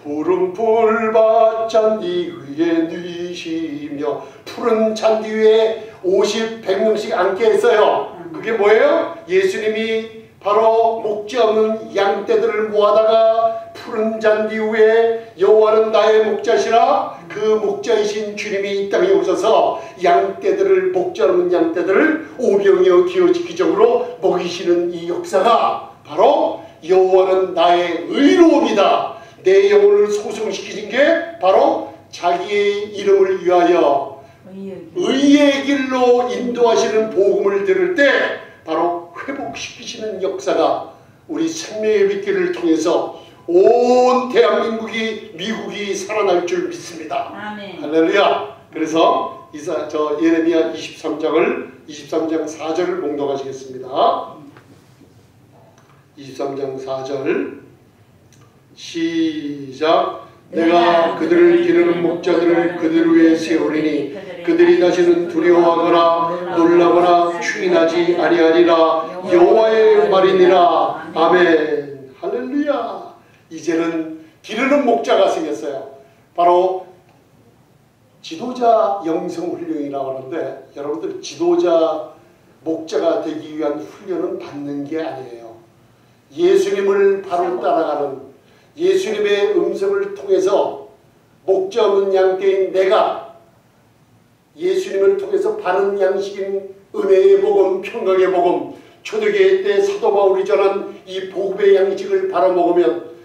푸른 풀밭 잔디 위에 누이시며 푸른 잔디 위에 50, 100명씩 앉게 했어요. 그게 뭐예요? 예수님이 바로 목자 없는 양떼들을 모아다가 푸른 잔디 위에 여호와는 나의 목자시라 그 목자이신 주님이 이 땅에 오셔서 양떼들을 목자 없는 양떼들을 오병이어 기적으로 먹이시는 이 역사가 바로 여호와는 나의 의로움이다. 내 영혼을 소생시키신 게 바로 자기의 이름을 위하여 의의 길로 인도하시는 복음을 들을 때 바로 회복시키시는 역사가 우리 생명의 빛길을 통해서 온 대한민국이 미국이 살아날 줄 믿습니다. 아멘. 할렐루야. 그래서 예레미야 23장 4절을 봉독하시겠습니다. 23장 4절 시작. 내가 그들을 기르는 목자들을 그들 위에 세우리니 그들이 다시는 두려워하거나 놀라거나 추인하지 아니하리라. 여호와의 말이니라. 아멘. 할렐루야. 이제는 기르는 목자가 생겼어요. 바로 지도자 영성훈련이라고 하는데 여러분들 지도자 목자가 되기 위한 훈련은 받는 게 아니에요. 예수님을 바로 따라가는 예수님의 음성을 통해서 목자 없는 양떼인 내가 예수님을 통해서 바른 양식인 은혜의 복음, 평강의 복음, 초대교회 때 사도 바울이 전한 이 복음의 양식을 바라먹으면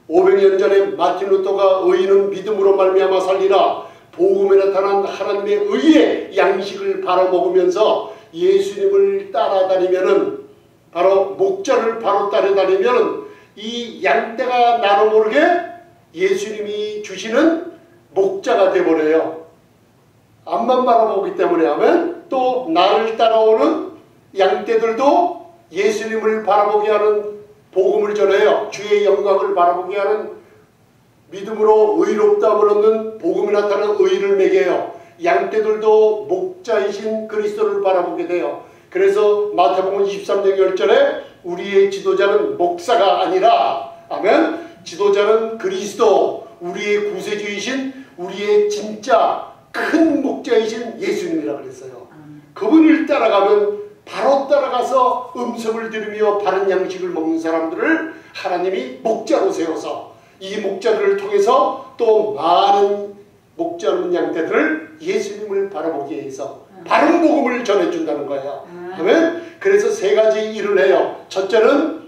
500년 전에 마틴 루터가 의인은 믿음으로 말미암아 살리라 복음에 나타난 하나님의 의의 양식을 바라먹으면서 예수님을 따라다니면은 바로 목자를 바로 따라다니면은 이 양떼가 나도 모르게 예수님이 주시는 목자가 되어버려요. 앞만 바라보기 때문에 하면 또 나를 따라오는 양떼들도 예수님을 바라보게 하는 복음을 전해요. 주의 영광을 바라보게 하는 믿음으로 의롭다함을 얻는 복음이 나타나는 의를 매겨요. 양떼들도 목자이신 그리스도를 바라보게 돼요. 그래서 마태복음 23장 10절에 우리의 지도자는 목사가 아니라 아멘. 지도자는 그리스도 우리의 구세주이신 우리의 진짜 큰 목자이신 예수님이라고 그랬어요. 그분을 따라가면 바로 따라가서 음성을 들으며 바른 양식을 먹는 사람들을 하나님이 목자로 세워서 이 목자들을 통해서 또 많은 목자 없는 양떼들을 예수님을 바라보게 해서 바른 복음을 전해준다는 거예요. 아멘. 그래서 세 가지 일을 해요. 첫째는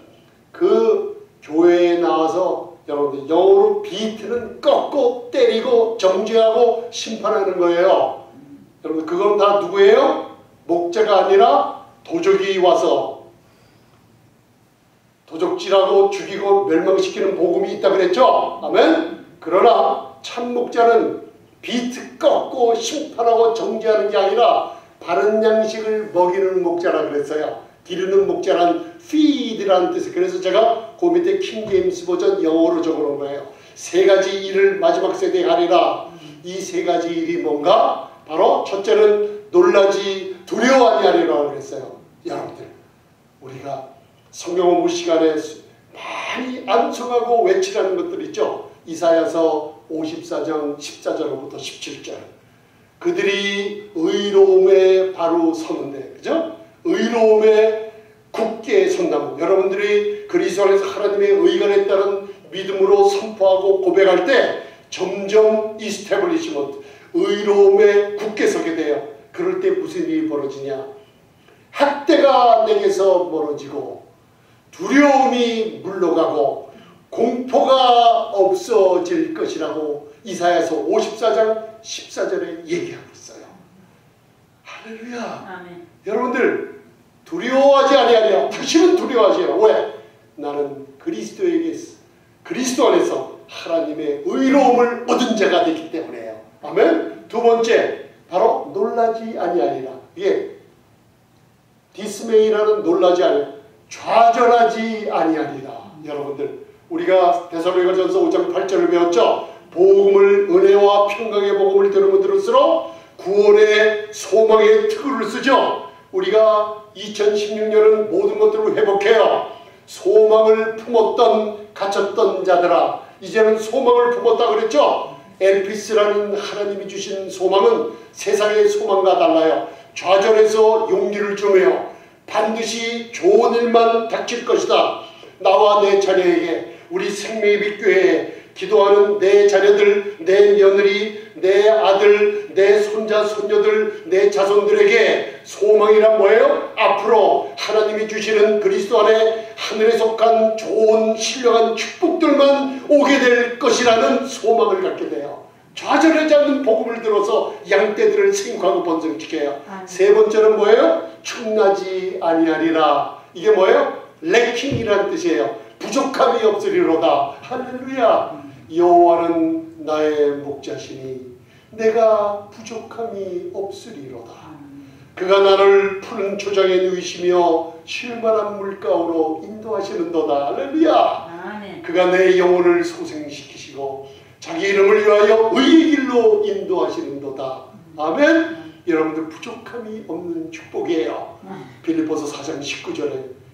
그 교회에 나와서 여러분들 영어로 비트는 꺾고 때리고 정죄하고 심판하는 거예요. 여러분 그건 다 누구예요? 목자가 아니라 도적이 와서 도적질하고 죽이고 멸망시키는 복음이 있다 그랬죠? 아멘. 그러나 참 목자는 비트 꺾고 심판하고 정죄하는 게 아니라 바른 양식을 먹이는 목자라 그랬어요. 기르는 목자란 feed라는 뜻이. 그래서 제가 그 밑에 킹제임스 버전 영어로 적어놓은 거예요. 세 가지 일을 마지막 세대에 하리라. 이 세 가지 일이 뭔가? 바로 첫째는 놀라지 두려워하지 아니라고 그랬어요. 여러분들 우리가 성경 공부 시간에 많이 암송하고 외치라는 것들 있죠. 이사야서 54장 14절부터 17절. 그들이 의로움에 바로 서는데, 그죠? 의로움에 굳게 선다면 여러분들이 그리스도 안에서 하나님의 의관에 따른 믿음으로 선포하고 고백할 때 점점 이스태블리시먼트 의로움에 굳게 서게 돼요. 그럴 때 무슨 일이 벌어지냐? 학대가 내게서 멀어지고 두려움이 물러가고 공포가 없어질 것이라고 이사야서 54장 14절에 얘기하고 있어요. 할렐루야. 아멘. 여러분들 두려워하지 아니하리라. 다시는 두려워하지 않아. 왜? 나는 그리스도 안에서 하나님의 의로움을 얻은 자가 되기 때문에요. 아멘. 두 번째, 바로 놀라지 아니하리라. 이게 디스메이라는 놀라지 아니, 좌절하지 아니하리라. 여러분들, 우리가 데살로니가전서 5장 8절을 배웠죠. 복음을, 은혜와 평강의 복음을 들으면 들을수록 구원의 소망의 특구를 쓰죠. 우리가 2016년은 모든 것들을 회복해요. 소망을 품었던 갇혔던 자들아, 이제는 소망을 품었다 그랬죠. 엘피스라는 하나님이 주신 소망은 세상의 소망과 달라요. 좌절해서 용기를 주며 반드시 좋은 일만 닥칠 것이다. 나와 내 자녀에게, 우리 생명의 빛교회에 기도하는 내 자녀들, 내 며느리, 내 아들, 내 손자, 손녀들, 내 자손들에게 소망이란 뭐예요? 앞으로 하나님이 주시는 그리스도 안에 하늘에 속한 좋은 신령한 축복들만 오게 될 것이라는 소망을 갖게 돼요. 좌절하지 않는 복음을 들어서 양떼들을 생육하고 번성시켜요. 세 번째는 뭐예요? 충나지 아니하리라. 이게 뭐예요? 래킹이라는 뜻이에요. 부족함이 없으리로다. 할렐루야. 여호와는 나의 목자시니 내가 부족함이 없으리로다. 그가 나를 푸른 초장에 누이시며 쉴만한 물가로 인도하시는도다. 할렐루야. 그가 내 영혼을 소생시키시고 자기 이름을 위하여 의의 길로 인도하시는도다. 아멘. 여러분들, 부족함이 없는 축복이에요. 빌립보서 4장 19절에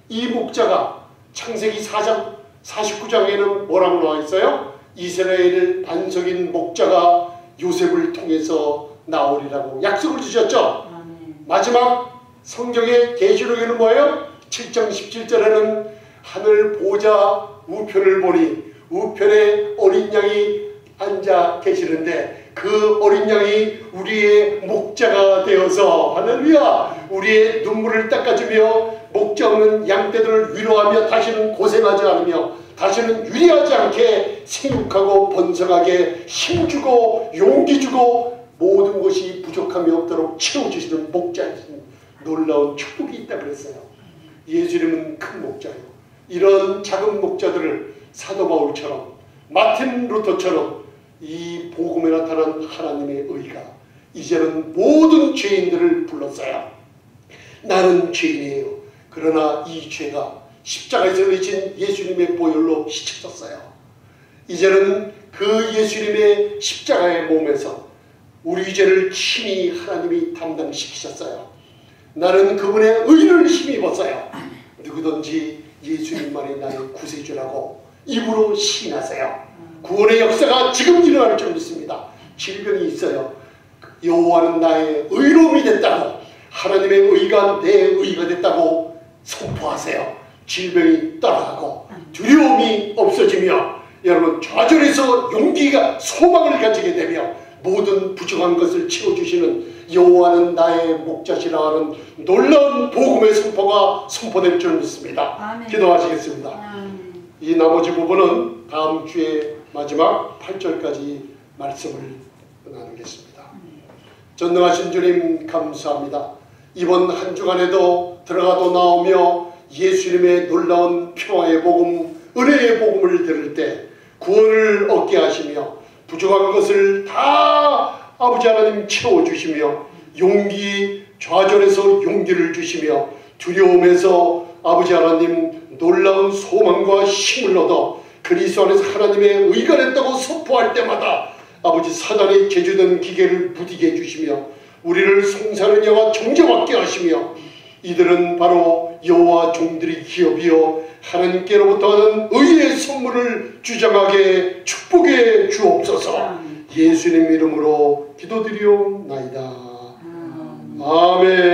이 목자가 창세기 4장 49장에는 뭐라고 나와 있어요? 이스라엘 반석인 목자가 요셉을 통해서 나오리라고 약속을 주셨죠. 마지막 성경의 계시록에는 뭐예요? 7장 17절에는 하늘 보좌 우편을 보니 우편에 어린 양이 앉아 계시는데 그 어린 양이 우리의 목자가 되어서, 할렐루야, 우리의 눈물을 닦아주며 목자 없는 양떼들을 위로하며 다시는 고생하지 않으며 다시는 유리하지 않게 생육하고 번성하게 힘주고 용기 주고 모든 것이 부족함이 없도록 채워주시는 목자이신 놀라운 축복이 있다 그랬어요. 예수님은 큰 목자예요. 이런 작은 목자들을 사도 바울처럼, 마틴 루터처럼 이 복음에 나타난 하나님의 의가 이제는 모든 죄인들을 불렀어요. 나는 죄인이에요. 그러나 이 죄가 십자가에서 내신 예수님의 보혈로 씻어졌어요. 이제는 그 예수님의 십자가의 몸에서 우리 죄를 친히 하나님이 담당시키셨어요. 나는 그분의 의를 힘입었어요. 누구든지 예수님만이 나의 구세주라고 입으로 시인하세요. 구원의 역사가 지금 일어날 줄 믿습니다. 질병이 있어요. 여호와는 나의 의로움이 됐다고, 하나님의 의가 내 의가 됐다고 선포하세요. 질병이 떠나가고 두려움이 없어지며 여러분 좌절해서 용기가, 소망을 가지게 되며 모든 부족한 것을 채워주시는 여호와는 나의 목자시라 하는 놀라운 복음의 선포가 선포될 줄 믿습니다. 아멘. 기도하시겠습니다. 이 나머지 부분은 다음 주에 마지막 8절까지 말씀을 나누겠습니다. 전능하신 주님 감사합니다. 이번 한 주간에도 들어가도 나오며 예수님의 놀라운 평화의 복음, 은혜의 복음을 들을 때 구원을 얻게 하시며 부족한 것을 다 아버지 하나님 채워주시며 용기, 좌절에서 용기를 주시며 두려움에서 아버지 하나님 놀라운 소망과 힘을 얻어 그리스도 안에서 하나님의 의가 됐다고 선포할 때마다 아버지 사단의 개주된 기계를 부디게 해주시며 우리를 송사하는 여호와 정죄받게 하시며 이들은 바로 여호와 종들이 기업이여 하나님께로부터 하는 의의 선물을 주장하게 축복해 주옵소서. 예수님 이름으로 기도드리옵나이다. 아멘.